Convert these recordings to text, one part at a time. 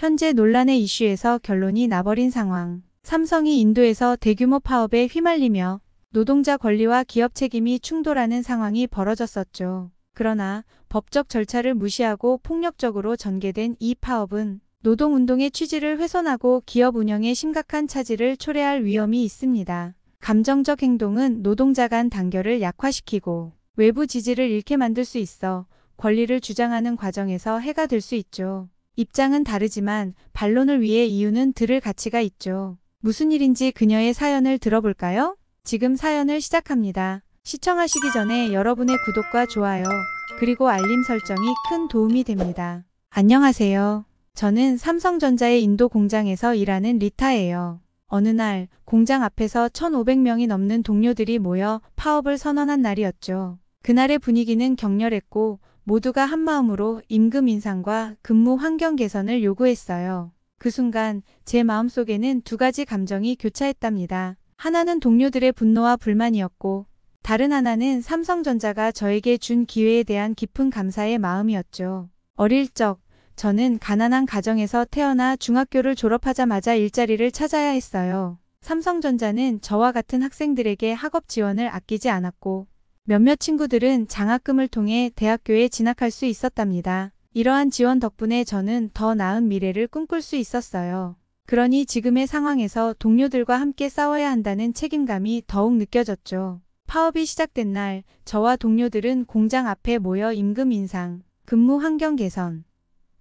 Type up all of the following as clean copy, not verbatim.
현재 논란의 이슈에서 결론이 나버린 상황. 삼성이 인도에서 대규모 파업에 휘말리며 노동자 권리와 기업 책임이 충돌하는 상황이 벌어졌었죠. 그러나 법적 절차를 무시하고 폭력적으로 전개된 이 파업은 노동운동의 취지를 훼손하고 기업 운영에 심각한 차질을 초래할 위험이 있습니다. 감정적 행동은 노동자 간 단결을 약화시키고 외부 지지를 잃게 만들 수 있어 권리를 주장하는 과정에서 해가 될 수 있죠. 입장은 다르지만 반론을 위해 이유는 들을 가치가 있죠. 무슨 일인지 그녀의 사연을 들어볼까요? 지금 사연을 시작합니다. 시청하시기 전에 여러분의 구독과 좋아요, 그리고 알림 설정이 큰 도움이 됩니다. 안녕하세요. 저는 삼성전자의 인도 공장에서 일하는 리타예요. 어느 날 공장 앞에서 1,500명이 넘는 동료들이 모여 파업을 선언한 날이었죠. 그날의 분위기는 격렬했고 모두가 한마음으로 임금 인상과 근무 환경 개선을 요구했어요. 그 순간 제 마음속에는 두 가지 감정이 교차했답니다. 하나는 동료들의 분노와 불만이었고 다른 하나는 삼성전자가 저에게 준 기회에 대한 깊은 감사의 마음이었죠. 어릴 적 저는 가난한 가정에서 태어나 중학교를 졸업하자마자 일자리를 찾아야 했어요. 삼성전자는 저와 같은 학생들에게 학업 지원을 아끼지 않았고 몇몇 친구들은 장학금을 통해 대학교에 진학할 수 있었답니다. 이러한 지원 덕분에 저는 더 나은 미래를 꿈꿀 수 있었어요. 그러니 지금의 상황에서 동료들과 함께 싸워야 한다는 책임감이 더욱 느껴졌죠. 파업이 시작된 날 저와 동료들은 공장 앞에 모여 임금 인상, 근무 환경 개선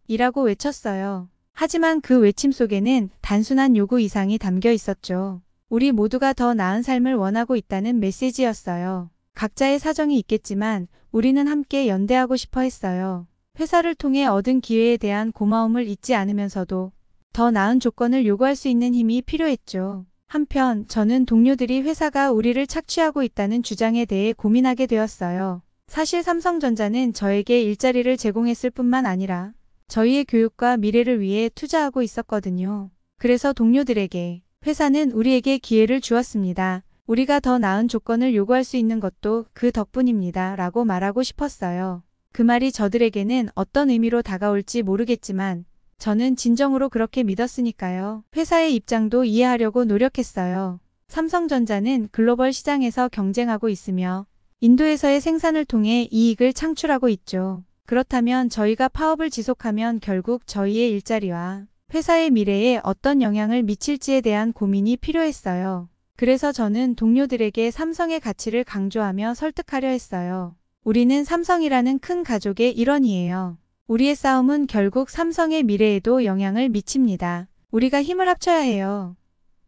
이라고 외쳤어요. 하지만 그 외침 속에는 단순한 요구 이상이 담겨 있었죠. 우리 모두가 더 나은 삶을 원하고 있다는 메시지였어요. 각자의 사정이 있겠지만 우리는 함께 연대하고 싶어 했어요. 회사를 통해 얻은 기회에 대한 고마움을 잊지 않으면서도 더 나은 조건을 요구할 수 있는 힘이 필요했죠. 한편 저는 동료들이 회사가 우리를 착취하고 있다는 주장에 대해 고민하게 되었어요. 사실 삼성전자는 저에게 일자리를 제공했을 뿐만 아니라 저희의 교육과 미래를 위해 투자하고 있었거든요. 그래서 동료들에게 회사는 우리에게 기회를 주었습니다. 우리가 더 나은 조건을 요구할 수 있는 것도 그 덕분입니다. 라고 말하고 싶었어요. 그 말이 저들에게는 어떤 의미로 다가올지 모르겠지만 저는 진정으로 그렇게 믿었으니까요. 회사의 입장도 이해하려고 노력했어요. 삼성전자는 글로벌 시장에서 경쟁하고 있으며 인도에서의 생산을 통해 이익을 창출하고 있죠. 그렇다면 저희가 파업을 지속하면 결국 저희의 일자리와 회사의 미래에 어떤 영향을 미칠지에 대한 고민이 필요했어요. 그래서 저는 동료들에게 삼성의 가치를 강조하며 설득하려 했어요. 우리는 삼성이라는 큰 가족의 일원이에요. 우리의 싸움은 결국 삼성의 미래에도 영향을 미칩니다. 우리가 힘을 합쳐야 해요.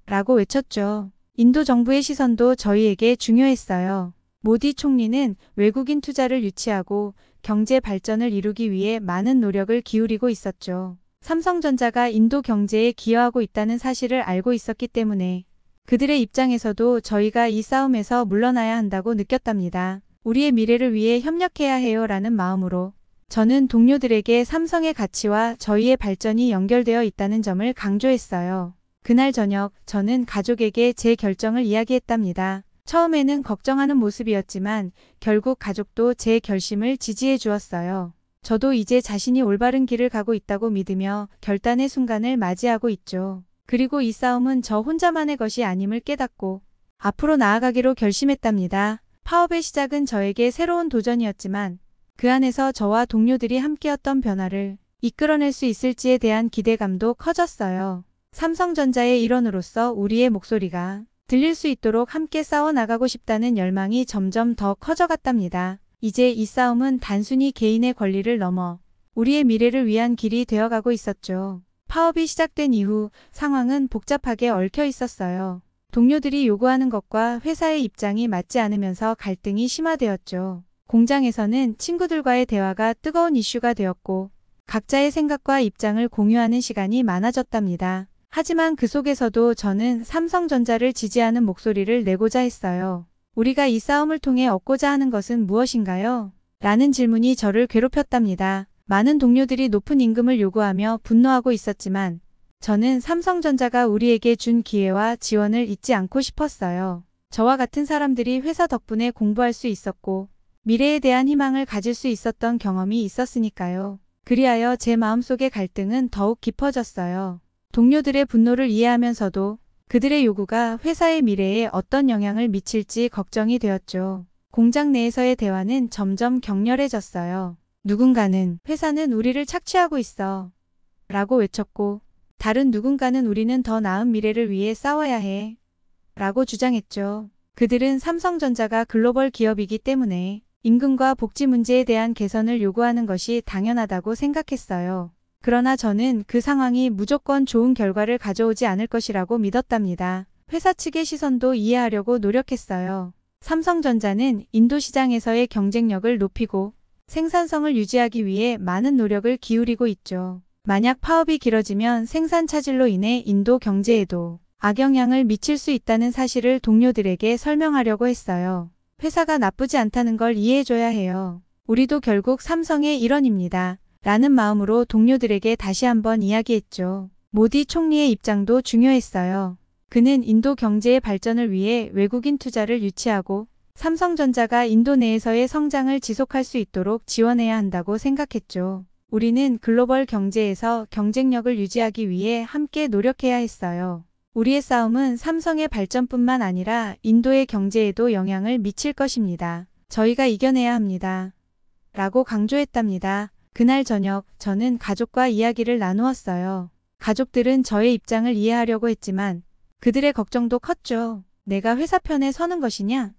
라고 외쳤죠. 인도 정부의 시선도 저희에게 중요했어요. 모디 총리는 외국인 투자를 유치하고 경제 발전을 이루기 위해 많은 노력을 기울이고 있었죠. 삼성전자가 인도 경제에 기여하고 있다는 사실을 알고 있었기 때문에 그들의 입장에서도 저희가 이 싸움에서 물러나야 한다고 느꼈답니다. 우리의 미래를 위해 협력해야 해요 라는 마음으로 저는 동료들에게 삼성의 가치와 저희의 발전이 연결되어 있다는 점을 강조했어요. 그날 저녁 저는 가족에게 제 결정을 이야기했답니다. 처음에는 걱정하는 모습이었지만 결국 가족도 제 결심을 지지해 주었어요. 저도 이제 자신이 올바른 길을 가고 있다고 믿으며 결단의 순간을 맞이하고 있죠. 그리고 이 싸움은 저 혼자만의 것이 아님을 깨닫고 앞으로 나아가기로 결심했답니다. 파업의 시작은 저에게 새로운 도전이었지만 그 안에서 저와 동료들이 함께 어떤 변화를 이끌어낼 수 있을지에 대한 기대감도 커졌어요. 삼성전자의 일원으로서 우리의 목소리가 들릴 수 있도록 함께 싸워나가고 싶다는 열망이 점점 더 커져갔답니다. 이제 이 싸움은 단순히 개인의 권리를 넘어 우리의 미래를 위한 길이 되어가고 있었죠. 파업이 시작된 이후 상황은 복잡하게 얽혀 있었어요. 동료들이 요구하는 것과 회사의 입장이 맞지 않으면서 갈등이 심화되었죠. 공장에서는 친구들과의 대화가 뜨거운 이슈가 되었고 각자의 생각과 입장을 공유하는 시간이 많아졌답니다. 하지만 그 속에서도 저는 삼성전자를 지지하는 목소리를 내고자 했어요. 우리가 이 싸움을 통해 얻고자 하는 것은 무엇인가요? 라는 질문이 저를 괴롭혔답니다. 많은 동료들이 높은 임금을 요구하며 분노하고 있었지만 저는 삼성전자가 우리에게 준 기회와 지원을 잊지 않고 싶었어요. 저와 같은 사람들이 회사 덕분에 공부할 수 있었고 미래에 대한 희망을 가질 수 있었던 경험이 있었으니까요. 그리하여 제 마음속의 갈등은 더욱 깊어졌어요. 동료들의 분노를 이해하면서도 그들의 요구가 회사의 미래에 어떤 영향을 미칠지 걱정이 되었죠. 공장 내에서의 대화는 점점 격렬해졌어요. 누군가는 회사는 우리를 착취하고 있어 라고 외쳤고, 다른 누군가는 우리는 더 나은 미래를 위해 싸워야 해 라고 주장했죠. 그들은 삼성전자가 글로벌 기업이기 때문에 임금과 복지 문제에 대한 개선을 요구하는 것이 당연하다고 생각했어요. 그러나 저는 그 상황이 무조건 좋은 결과를 가져오지 않을 것이라고 믿었답니다. 회사 측의 시선도 이해하려고 노력했어요. 삼성전자는 인도 시장에서의 경쟁력을 높이고 생산성을 유지하기 위해 많은 노력을 기울이고 있죠. 만약 파업이 길어지면 생산 차질로 인해 인도 경제에도 악영향을 미칠 수 있다는 사실을 동료들에게 설명하려고 했어요. 회사가 나쁘지 않다는 걸 이해해줘야 해요. 우리도 결국 삼성의 일원입니다. 라는 마음으로 동료들에게 다시 한번 이야기했죠. 모디 총리의 입장도 중요했어요. 그는 인도 경제의 발전을 위해 외국인 투자를 유치하고 삼성전자가 인도 내에서의 성장을 지속할 수 있도록 지원해야 한다고 생각했죠. 우리는 글로벌 경제에서 경쟁력을 유지하기 위해 함께 노력해야 했어요. 우리의 싸움은 삼성의 발전뿐만 아니라 인도의 경제에도 영향을 미칠 것입니다. 저희가 이겨내야 합니다. 라고 강조했답니다. 그날 저녁 저는 가족과 이야기를 나누었어요. 가족들은 저의 입장을 이해하려고 했지만 그들의 걱정도 컸죠. 내가 회사 편에 서는 것이냐?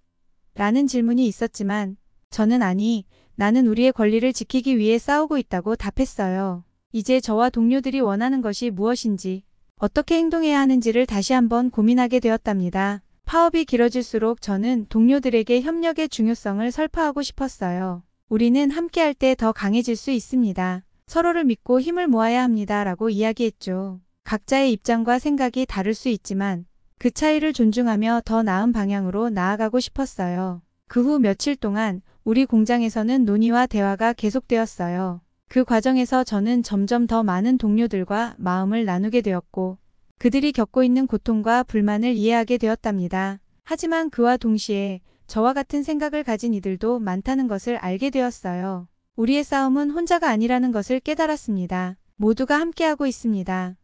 라는 질문이 있었지만 저는 아니, 나는 우리의 권리를 지키기 위해 싸우고 있다고 답했어요. 이제 저와 동료들이 원하는 것이 무엇인지, 어떻게 행동해야 하는지를 다시 한번 고민하게 되었답니다. 파업이 길어질수록 저는 동료들에게 협력의 중요성을 설파하고 싶었어요. 우리는 함께할 때 더 강해질 수 있습니다. 서로를 믿고 힘을 모아야 합니다. 라고 이야기했죠. 각자의 입장과 생각이 다를 수 있지만 그 차이를 존중하며 더 나은 방향으로 나아가고 싶었어요. 그 후 며칠 동안 우리 공장에서는 논의와 대화가 계속되었어요. 그 과정에서 저는 점점 더 많은 동료들과 마음을 나누게 되었고 그들이 겪고 있는 고통과 불만을 이해하게 되었답니다. 하지만 그와 동시에 저와 같은 생각을 가진 이들도 많다는 것을 알게 되었어요. 우리의 싸움은 혼자가 아니라는 것을 깨달았습니다. 모두가 함께하고 있습니다.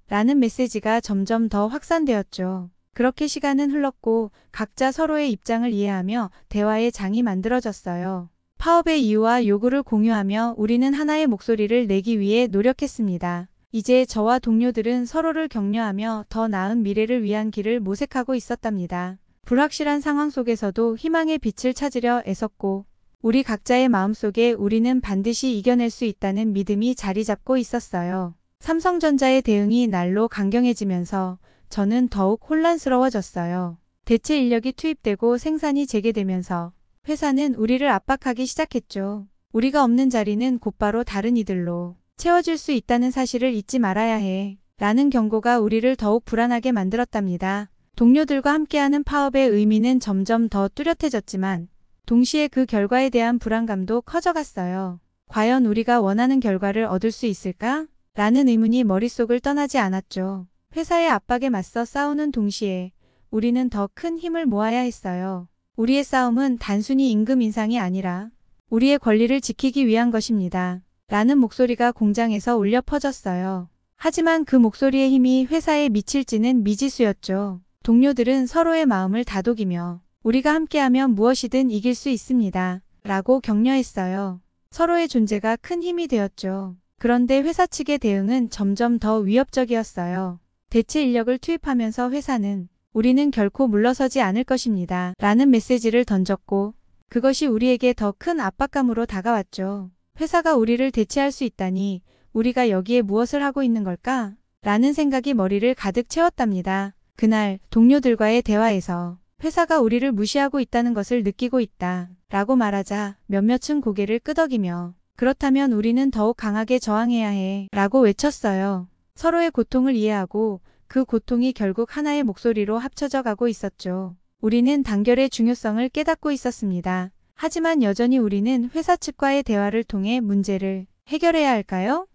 라는 메시지가 점점 더 확산되었죠. 그렇게 시간은 흘렀고 각자 서로의 입장을 이해하며 대화의 장이 만들어졌어요. 파업의 이유와 요구를 공유하며 우리는 하나의 목소리를 내기 위해 노력했습니다. 이제 저와 동료들은 서로를 격려하며 더 나은 미래를 위한 길을 모색하고 있었답니다. 불확실한 상황 속에서도 희망의 빛을 찾으려 애썼고 우리 각자의 마음속에 우리는 반드시 이겨낼 수 있다는 믿음이 자리 잡고 있었어요. 삼성전자의 대응이 날로 강경해지면서 저는 더욱 혼란스러워졌어요. 대체 인력이 투입되고 생산이 재개되면서 회사는 우리를 압박하기 시작했죠. 우리가 없는 자리는 곧바로 다른 이들로 채워질 수 있다는 사실을 잊지 말아야 해. 라는 경고가 우리를 더욱 불안하게 만들었답니다. 동료들과 함께하는 파업의 의미는 점점 더 뚜렷해졌지만 동시에 그 결과에 대한 불안감도 커져갔어요. 과연 우리가 원하는 결과를 얻을 수 있을까? 라는 의문이 머릿속을 떠나지 않았죠. 회사의 압박에 맞서 싸우는 동시에 우리는 더 큰 힘을 모아야 했어요. 우리의 싸움은 단순히 임금 인상이 아니라 우리의 권리를 지키기 위한 것입니다. 라는 목소리가 공장에서 울려 퍼졌어요. 하지만 그 목소리의 힘이 회사에 미칠지는 미지수였죠. 동료들은 서로의 마음을 다독이며 우리가 함께하면 무엇이든 이길 수 있습니다. 라고 격려했어요. 서로의 존재가 큰 힘이 되었죠. 그런데 회사 측의 대응은 점점 더 위협적이었어요. 대체 인력을 투입하면서 회사는 우리는 결코 물러서지 않을 것입니다. 라는 메시지를 던졌고 그것이 우리에게 더 큰 압박감으로 다가왔죠. 회사가 우리를 대체할 수 있다니 우리가 여기에 무엇을 하고 있는 걸까? 라는 생각이 머리를 가득 채웠답니다. 그날 동료들과의 대화에서 회사가 우리를 무시하고 있다는 것을 느끼고 있다. 라고 말하자 몇몇은 고개를 끄덕이며 그렇다면 우리는 더욱 강하게 저항해야 해. 라고 외쳤어요. 서로의 고통을 이해하고 그 고통이 결국 하나의 목소리로 합쳐져 가고 있었죠. 우리는 단결의 중요성을 깨닫고 있었습니다. 하지만 여전히 우리는 회사 측과의 대화를 통해 문제를 해결해야 할까요?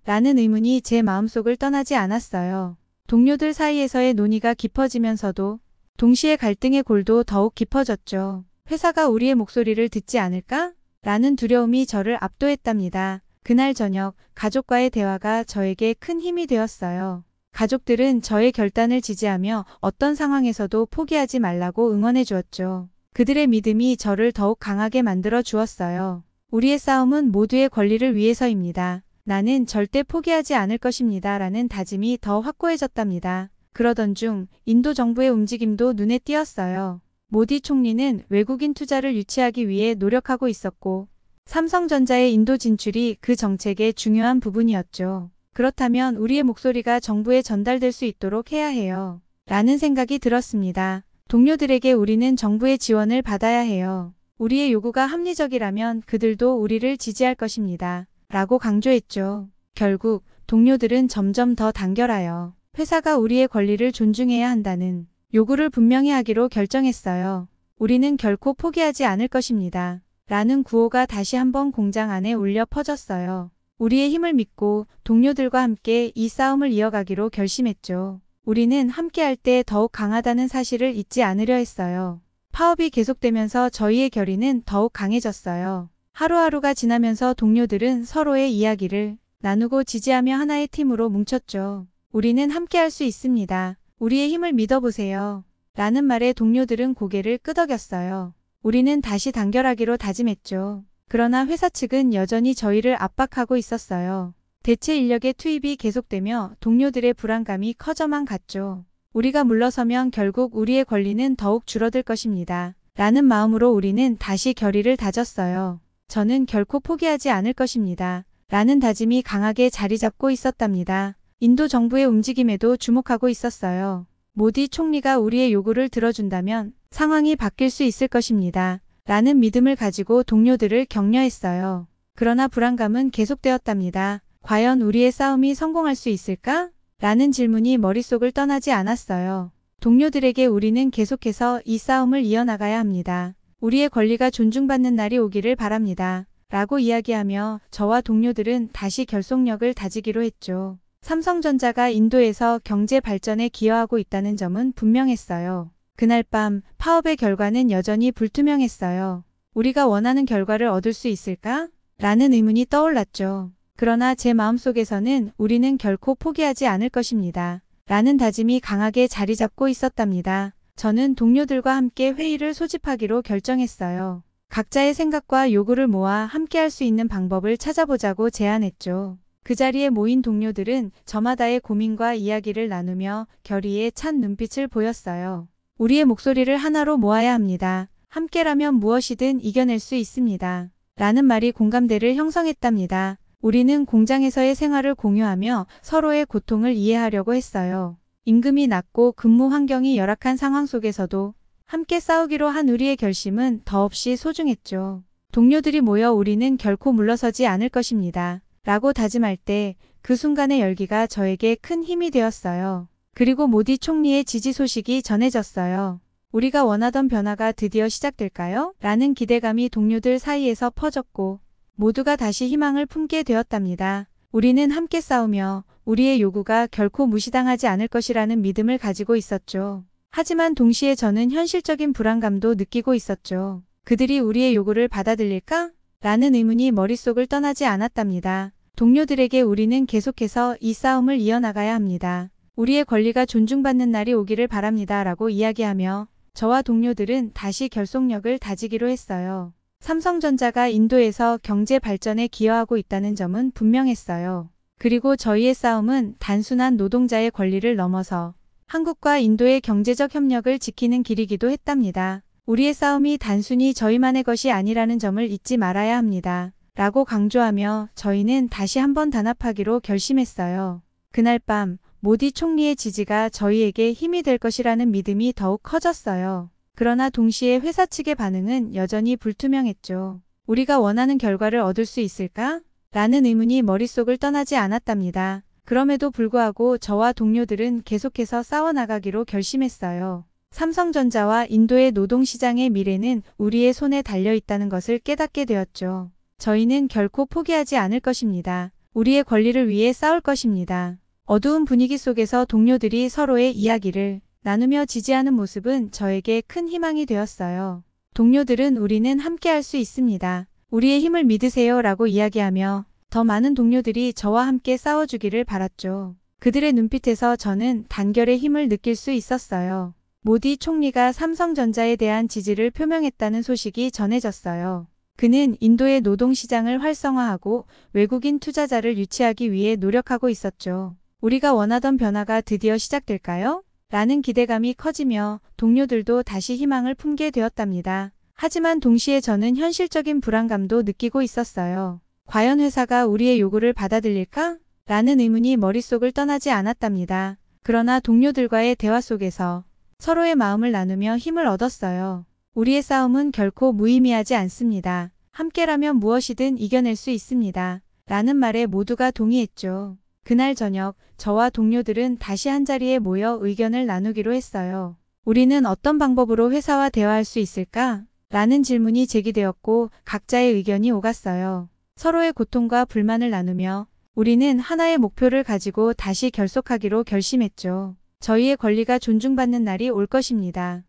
라는 의문이 제 마음속을 떠나지 않았어요. 동료들 사이에서의 논의가 깊어지면서도 동시에 갈등의 골도 더욱 깊어졌죠. 회사가 우리의 목소리를 듣지 않을까? 라는 두려움이 저를 압도했답니다. 그날 저녁 가족과의 대화가 저에게 큰 힘이 되었어요. 가족들은 저의 결단을 지지하며 어떤 상황에서도 포기하지 말라고 응원해 주었죠. 그들의 믿음이 저를 더욱 강하게 만들어 주었어요. 우리의 싸움은 모두의 권리를 위해서입니다. 나는 절대 포기하지 않을 것입니다. 라는 다짐이 더 확고해졌답니다. 그러던 중 인도 정부의 움직임도 눈에 띄었어요. 모디 총리는 외국인 투자를 유치하기 위해 노력하고 있었고 삼성전자의 인도 진출이 그 정책의 중요한 부분이었죠. 그렇다면 우리의 목소리가 정부에 전달될 수 있도록 해야 해요. 라는 생각이 들었습니다. 동료들에게 우리는 정부의 지원을 받아야 해요. 우리의 요구가 합리적이라면 그들도 우리를 지지할 것입니다. 라고 강조했죠. 결국 동료들은 점점 더 단결하여 회사가 우리의 권리를 존중해야 한다는 요구를 분명히 하기로 결정했어요. 우리는 결코 포기하지 않을 것입니다. 라는 구호가 다시 한번 공장 안에 울려 퍼졌어요. 우리의 힘을 믿고 동료들과 함께 이 싸움을 이어가기로 결심했죠. 우리는 함께할 때 더욱 강하다는 사실을 잊지 않으려 했어요. 파업이 계속되면서 저희의 결의는 더욱 강해졌어요. 하루하루가 지나면서 동료들은 서로의 이야기를 나누고 지지하며 하나의 팀으로 뭉쳤죠. 우리는 함께할 수 있습니다. 우리의 힘을 믿어보세요. 라는 말에 동료들은 고개를 끄덕였어요. 우리는 다시 단결하기로 다짐했죠. 그러나 회사 측은 여전히 저희를 압박하고 있었어요. 대체 인력의 투입이 계속되며 동료들의 불안감이 커져만 갔죠. 우리가 물러서면 결국 우리의 권리는 더욱 줄어들 것입니다. 라는 마음으로 우리는 다시 결의를 다졌어요. 저는 결코 포기하지 않을 것입니다. 라는 다짐이 강하게 자리 잡고 있었답니다. 인도 정부의 움직임에도 주목하고 있었어요. 모디 총리가 우리의 요구를 들어준다면 상황이 바뀔 수 있을 것입니다. 라는 믿음을 가지고 동료들을 격려했어요. 그러나 불안감은 계속되었답니다. 과연 우리의 싸움이 성공할 수 있을까? 라는 질문이 머릿속을 떠나지 않았어요. 동료들에게 우리는 계속해서 이 싸움을 이어나가야 합니다. 우리의 권리가 존중받는 날이 오기를 바랍니다. 라고 이야기하며 저와 동료들은 다시 결속력을 다지기로 했죠. 삼성전자가 인도에서 경제 발전에 기여하고 있다는 점은 분명했어요. 그날 밤 파업의 결과는 여전히 불투명했어요. 우리가 원하는 결과를 얻을 수 있을까? 라는 의문이 떠올랐죠. 그러나 제 마음속에서는 우리는 결코 포기하지 않을 것입니다. 라는 다짐이 강하게 자리 잡고 있었답니다. 저는 동료들과 함께 회의를 소집하기로 결정했어요. 각자의 생각과 요구를 모아 함께할 수 있는 방법을 찾아보자고 제안했죠. 그 자리에 모인 동료들은 저마다의 고민과 이야기를 나누며 결의에 찬 눈빛을 보였어요. 우리의 목소리를 하나로 모아야 합니다. 함께라면 무엇이든 이겨낼 수 있습니다. 라는 말이 공감대를 형성했답니다. 우리는 공장에서의 생활을 공유하며 서로의 고통을 이해하려고 했어요. 임금이 낮고 근무 환경이 열악한 상황 속에서도 함께 싸우기로 한 우리의 결심은 더없이 소중했죠. 동료들이 모여 우리는 결코 물러서지 않을 것입니다. 라고 다짐할 때 그 순간의 열기가 저에게 큰 힘이 되었어요. 그리고 모디 총리의 지지 소식이 전해졌어요. 우리가 원하던 변화가 드디어 시작될까요? 라는 기대감이 동료들 사이에서 퍼졌고 모두가 다시 희망을 품게 되었답니다. 우리는 함께 싸우며 우리의 요구가 결코 무시당하지 않을 것이라는 믿음을 가지고 있었죠. 하지만 동시에 저는 현실적인 불안감도 느끼고 있었죠. 그들이 우리의 요구를 받아들일까? 라는 의문이 머릿속을 떠나지 않았답니다. 동료들에게 우리는 계속해서 이 싸움을 이어나가야 합니다. 우리의 권리가 존중받는 날이 오기를 바랍니다. 라고 이야기하며 저와 동료들은 다시 결속력을 다지기로 했어요. 삼성전자가 인도에서 경제 발전에 기여하고 있다는 점은 분명했어요. 그리고 저희의 싸움은 단순한 노동자의 권리를 넘어서 한국과 인도의 경제적 협력을 지키는 길이기도 했답니다. 우리의 싸움이 단순히 저희만의 것이 아니라는 점을 잊지 말아야 합니다. 라고 강조하며 저희는 다시 한번 단합하기로 결심했어요. 그날 밤 모디 총리의 지지가 저희에게 힘이 될 것이라는 믿음이 더욱 커졌어요. 그러나 동시에 회사 측의 반응은 여전히 불투명했죠. 우리가 원하는 결과를 얻을 수 있을까? 라는 의문이 머릿속을 떠나지 않았답니다. 그럼에도 불구하고 저와 동료들은 계속해서 싸워나가기로 결심했어요. 삼성전자와 인도의 노동시장의 미래는 우리의 손에 달려있다는 것을 깨닫게 되었죠. 저희는 결코 포기하지 않을 것입니다. 우리의 권리를 위해 싸울 것입니다. 어두운 분위기 속에서 동료들이 서로의 이야기를 나누며 지지하는 모습은 저에게 큰 희망이 되었어요. 동료들은 우리는 함께할 수 있습니다. 우리의 힘을 믿으세요 라고 이야기하며 더 많은 동료들이 저와 함께 싸워주기를 바랐죠. 그들의 눈빛에서 저는 단결의 힘을 느낄 수 있었어요. 모디 총리가 삼성전자에 대한 지지를 표명했다는 소식이 전해졌어요. 그는 인도의 노동시장을 활성화하고 외국인 투자자를 유치하기 위해 노력하고 있었죠. 우리가 원하던 변화가 드디어 시작될까요? 라는 기대감이 커지며 동료들도 다시 희망을 품게 되었답니다. 하지만 동시에 저는 현실적인 불안감도 느끼고 있었어요. 과연 회사가 우리의 요구를 받아들일까? 라는 의문이 머릿속을 떠나지 않았답니다. 그러나 동료들과의 대화 속에서 서로의 마음을 나누며 힘을 얻었어요. 우리의 싸움은 결코 무의미하지 않습니다. 함께라면 무엇이든 이겨낼 수 있습니다. 라는 말에 모두가 동의했죠. 그날 저녁 저와 동료들은 다시 한자리에 모여 의견을 나누기로 했어요. 우리는 어떤 방법으로 회사와 대화할 수 있을까? 라는 질문이 제기되었고 각자의 의견이 오갔어요. 서로의 고통과 불만을 나누며 우리는 하나의 목표를 가지고 다시 결속하기로 결심했죠. 저희의 권리가 존중받는 날이 올 것입니다.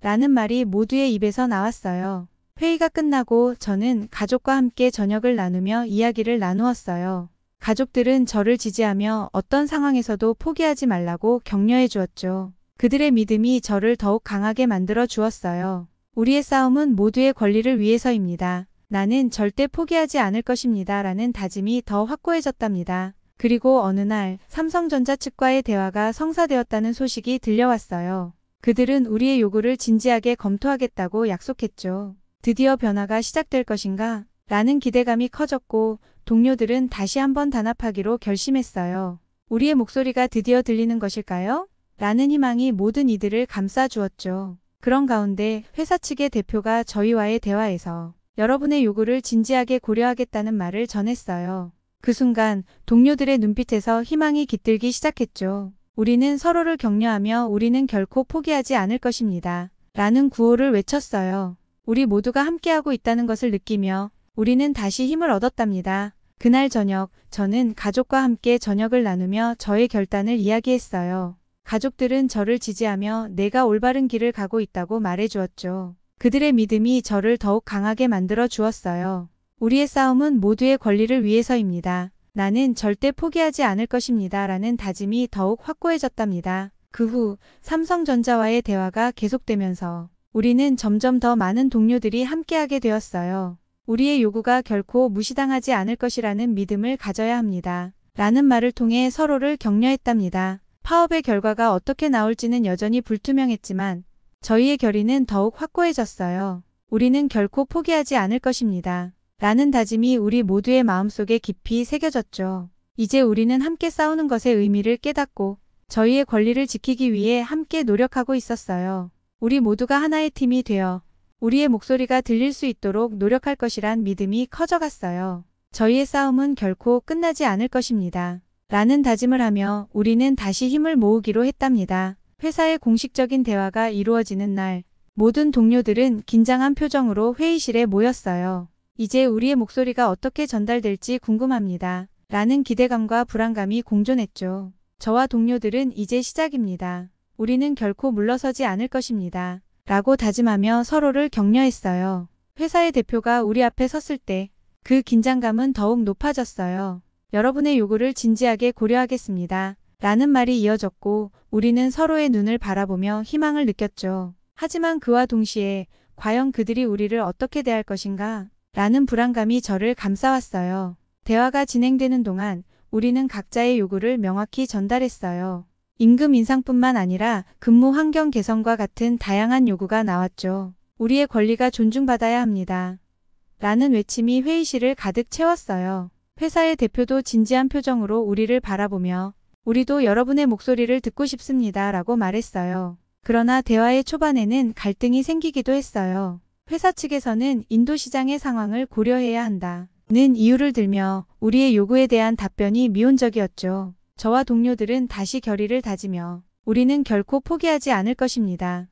라는 말이 모두의 입에서 나왔어요. 회의가 끝나고 저는 가족과 함께 저녁을 나누며 이야기를 나누었어요. 가족들은 저를 지지하며 어떤 상황에서도 포기하지 말라고 격려해 주었죠. 그들의 믿음이 저를 더욱 강하게 만들어 주었어요. 우리의 싸움은 모두의 권리를 위해서입니다. 나는 절대 포기하지 않을 것입니다. 라는 다짐이 더 확고해졌답니다. 그리고 어느 날 삼성전자 측과의 대화가 성사되었다는 소식이 들려왔어요. 그들은 우리의 요구를 진지하게 검토하겠다고 약속했죠. 드디어 변화가 시작될 것인가? 라는 기대감이 커졌고 동료들은 다시 한번 단합하기로 결심했어요. 우리의 목소리가 드디어 들리는 것일까요? 라는 희망이 모든 이들을 감싸주었죠. 그런 가운데 회사 측의 대표가 저희와의 대화에서 여러분의 요구를 진지하게 고려하겠다는 말을 전했어요. 그 순간 동료들의 눈빛에서 희망이 깃들기 시작했죠. 우리는 서로를 격려하며 우리는 결코 포기하지 않을 것입니다. 라는 구호를 외쳤어요. 우리 모두가 함께하고 있다는 것을 느끼며 우리는 다시 힘을 얻었답니다. 그날 저녁 저는 가족과 함께 저녁을 나누며 저의 결단을 이야기했어요. 가족들은 저를 지지하며 내가 올바른 길을 가고 있다고 말해주었죠. 그들의 믿음이 저를 더욱 강하게 만들어 주었어요. 우리의 싸움은 모두의 권리를 위해서입니다. 나는 절대 포기하지 않을 것입니다. 라는 다짐이 더욱 확고해졌답니다. 그 후 삼성전자와의 대화가 계속되면서 우리는 점점 더 많은 동료들이 함께하게 되었어요. 우리의 요구가 결코 무시당하지 않을 것이라는 믿음을 가져야 합니다. 라는 말을 통해 서로를 격려했답니다. 파업의 결과가 어떻게 나올지는 여전히 불투명했지만 저희의 결의는 더욱 확고해졌어요. 우리는 결코 포기하지 않을 것입니다. 라는 다짐이 우리 모두의 마음속에 깊이 새겨졌죠. 이제 우리는 함께 싸우는 것의 의미를 깨닫고 저희의 권리를 지키기 위해 함께 노력하고 있었어요. 우리 모두가 하나의 팀이 되어 우리의 목소리가 들릴 수 있도록 노력할 것이란 믿음이 커져갔어요. 저희의 싸움은 결코 끝나지 않을 것입니다. 라는 다짐을 하며 우리는 다시 힘을 모으기로 했답니다. 회사의 공식적인 대화가 이루어지는 날 모든 동료들은 긴장한 표정으로 회의실에 모였어요. 이제 우리의 목소리가 어떻게 전달될지 궁금합니다. 라는 기대감과 불안감이 공존했죠. 저와 동료들은 이제 시작입니다. 우리는 결코 물러서지 않을 것입니다. 라고 다짐하며 서로를 격려했어요. 회사의 대표가 우리 앞에 섰을 때 그 긴장감은 더욱 높아졌어요. 여러분의 요구를 진지하게 고려하겠습니다. 라는 말이 이어졌고 우리는 서로의 눈을 바라보며 희망을 느꼈죠. 하지만 그와 동시에 과연 그들이 우리를 어떻게 대할 것인가? 라는 불안감이 저를 감싸왔어요. 대화가 진행되는 동안 우리는 각자의 요구를 명확히 전달했어요. 임금 인상뿐만 아니라 근무 환경 개선과 같은 다양한 요구가 나왔죠. 우리의 권리가 존중받아야 합니다. 라는 외침이 회의실을 가득 채웠어요. 회사의 대표도 진지한 표정으로 우리를 바라보며 우리도 여러분의 목소리를 듣고 싶습니다. 라고 말했어요. 그러나 대화의 초반에는 갈등이 생기기도 했어요. 회사 측에서는 인도 시장의 상황을 고려해야 한다는 이유를 들며 우리의 요구에 대한 답변이 미온적이었죠. 저와 동료들은 다시 결의를 다지며 우리는 결코 포기하지 않을 것입니다.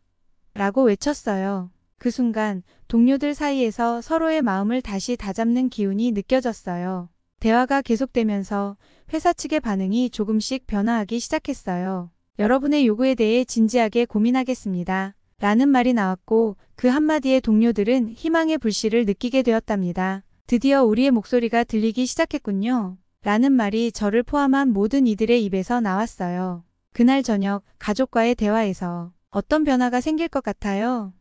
라고 외쳤어요. 그 순간 동료들 사이에서 서로의 마음을 다시 다잡는 기운이 느껴졌어요. 대화가 계속되면서 회사 측의 반응이 조금씩 변화하기 시작했어요. 여러분의 요구에 대해 진지하게 고민하겠습니다. 라는 말이 나왔고 그 한마디에 동료들은 희망의 불씨를 느끼게 되었답니다. 드디어 우리의 목소리가 들리기 시작했군요. 라는 말이 저를 포함한 모든 이들의 입에서 나왔어요. 그날 저녁 가족과의 대화에서 어떤 변화가 생길 것 같아요?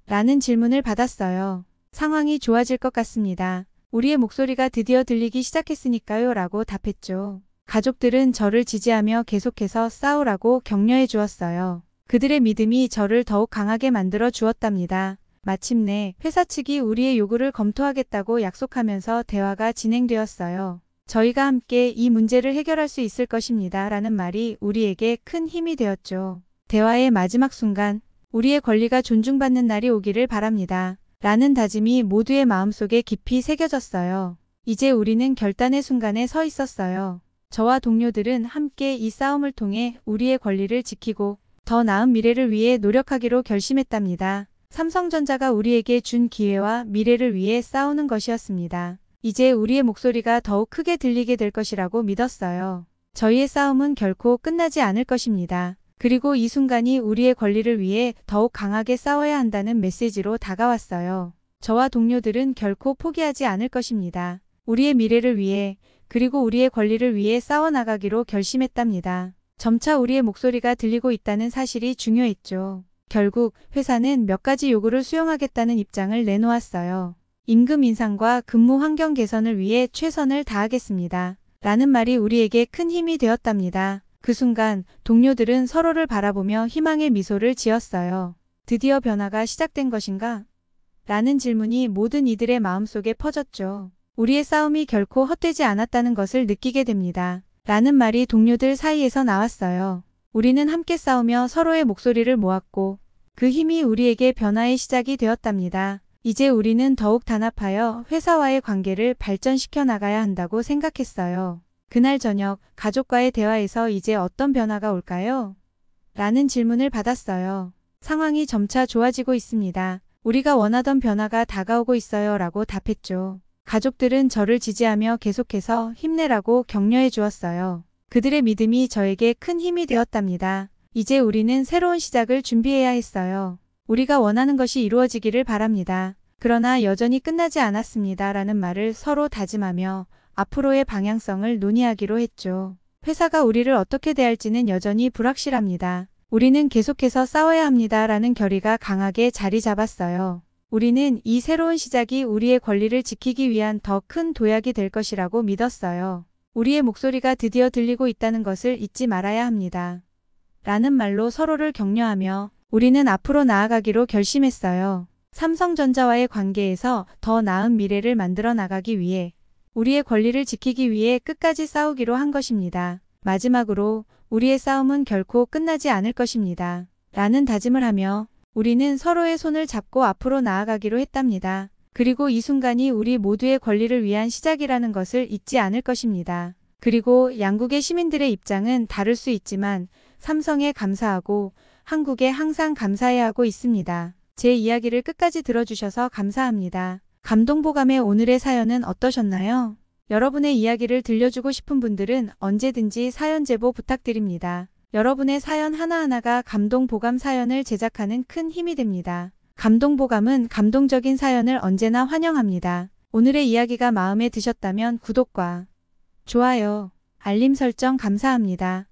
라는 질문을 받았어요. 상황이 좋아질 것 같습니다. 우리의 목소리가 드디어 들리기 시작했으니까요. 라고 답했죠. 가족들은 저를 지지하며 계속해서 싸우라고 격려해 주었어요. 그들의 믿음이 저를 더욱 강하게 만들어 주었답니다. 마침내 회사 측이 우리의 요구를 검토하겠다고 약속하면서 대화가 진행되었어요. 저희가 함께 이 문제를 해결할 수 있을 것입니다. 라는 말이 우리에게 큰 힘이 되었죠. 대화의 마지막 순간, 우리의 권리가 존중받는 날이 오기를 바랍니다. 라는 다짐이 모두의 마음속에 깊이 새겨졌어요. 이제 우리는 결단의 순간에 서 있었어요. 저와 동료들은 함께 이 싸움을 통해 우리의 권리를 지키고 더 나은 미래를 위해 노력하기로 결심했답니다. 삼성전자가 우리에게 준 기회와 미래를 위해 싸우는 것이었습니다. 이제 우리의 목소리가 더욱 크게 들리게 될 것이라고 믿었어요. 저희의 싸움은 결코 끝나지 않을 것입니다. 그리고 이 순간이 우리의 권리를 위해 더욱 강하게 싸워야 한다는 메시지로 다가왔어요. 저와 동료들은 결코 포기하지 않을 것입니다. 우리의 미래를 위해 그리고 우리의 권리를 위해 싸워나가기로 결심했답니다. 점차 우리의 목소리가 들리고 있다는 사실이 중요했죠. 결국 회사는 몇 가지 요구를 수용하겠다는 입장을 내놓았어요. 임금 인상과 근무 환경 개선을 위해 최선을 다하겠습니다. 라는 말이 우리에게 큰 힘이 되었답니다. 그 순간 동료들은 서로를 바라보며 희망의 미소를 지었어요. 드디어 변화가 시작된 것인가? 라는 질문이 모든 이들의 마음속에 퍼졌죠. 우리의 싸움이 결코 헛되지 않았다는 것을 느끼게 됩니다. 라는 말이 동료들 사이에서 나왔어요. 우리는 함께 싸우며 서로의 목소리를 모았고 그 힘이 우리에게 변화의 시작이 되었답니다. 이제 우리는 더욱 단합하여 회사와의 관계를 발전시켜 나가야 한다고 생각했어요. 그날 저녁 가족과의 대화에서 이제 어떤 변화가 올까요? 라는 질문을 받았어요. 상황이 점차 좋아지고 있습니다. 우리가 원하던 변화가 다가오고 있어요. 라고 답했죠. 가족들은 저를 지지하며 계속해서 힘내라고 격려해 주었어요. 그들의 믿음이 저에게 큰 힘이 되었답니다. 이제 우리는 새로운 시작을 준비해야 했어요. 우리가 원하는 것이 이루어지기를 바랍니다. 그러나 여전히 끝나지 않았습니다. 라는 말을 서로 다짐하며 앞으로의 방향성을 논의하기로 했죠. 회사가 우리를 어떻게 대할지는 여전히 불확실합니다. 우리는 계속해서 싸워야 합니다. 라는 결의가 강하게 자리 잡았어요. 우리는 이 새로운 시작이 우리의 권리를 지키기 위한 더 큰 도약이 될 것이라고 믿었어요. 우리의 목소리가 드디어 들리고 있다는 것을 잊지 말아야 합니다. 라는 말로 서로를 격려하며 우리는 앞으로 나아가기로 결심했어요. 삼성전자와의 관계에서 더 나은 미래를 만들어 나가기 위해 우리의 권리를 지키기 위해 끝까지 싸우기로 한 것입니다. 마지막으로 우리의 싸움은 결코 끝나지 않을 것입니다. 라는 다짐을 하며 우리는 서로의 손을 잡고 앞으로 나아가기로 했답니다. 그리고 이 순간이 우리 모두의 권리를 위한 시작이라는 것을 잊지 않을 것입니다. 그리고 양국의 시민들의 입장은 다를 수 있지만 삼성에 감사하고 한국에 항상 감사해야 하고 있습니다. 제 이야기를 끝까지 들어주셔서 감사합니다. 감동보감의 오늘의 사연은 어떠셨나요? 여러분의 이야기를 들려주고 싶은 분들은 언제든지 사연 제보 부탁드립니다. 여러분의 사연 하나하나가 감동보감 사연을 제작하는 큰 힘이 됩니다. 감동보감은 감동적인 사연을 언제나 환영합니다. 오늘의 이야기가 마음에 드셨다면 구독과 좋아요, 알림 설정 감사합니다.